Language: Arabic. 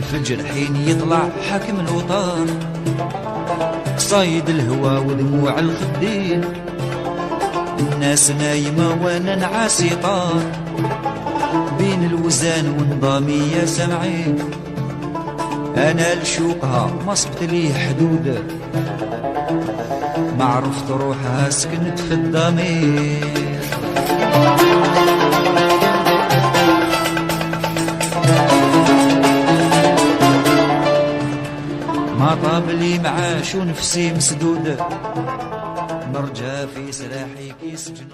الفجر حين يطلع حاكم الوطن، صايد الهوى ودموع الخدين، الناس نايمة وانا نعاسي طار، بين الوزان ونظامي يا سمعين، انا لشوقها ما صبت لي حدود، ما عرفت روحها سكنت في الضمير. ما طاب لي معاش ونفسي مسدود، مرجع في سلاحي كيسجن.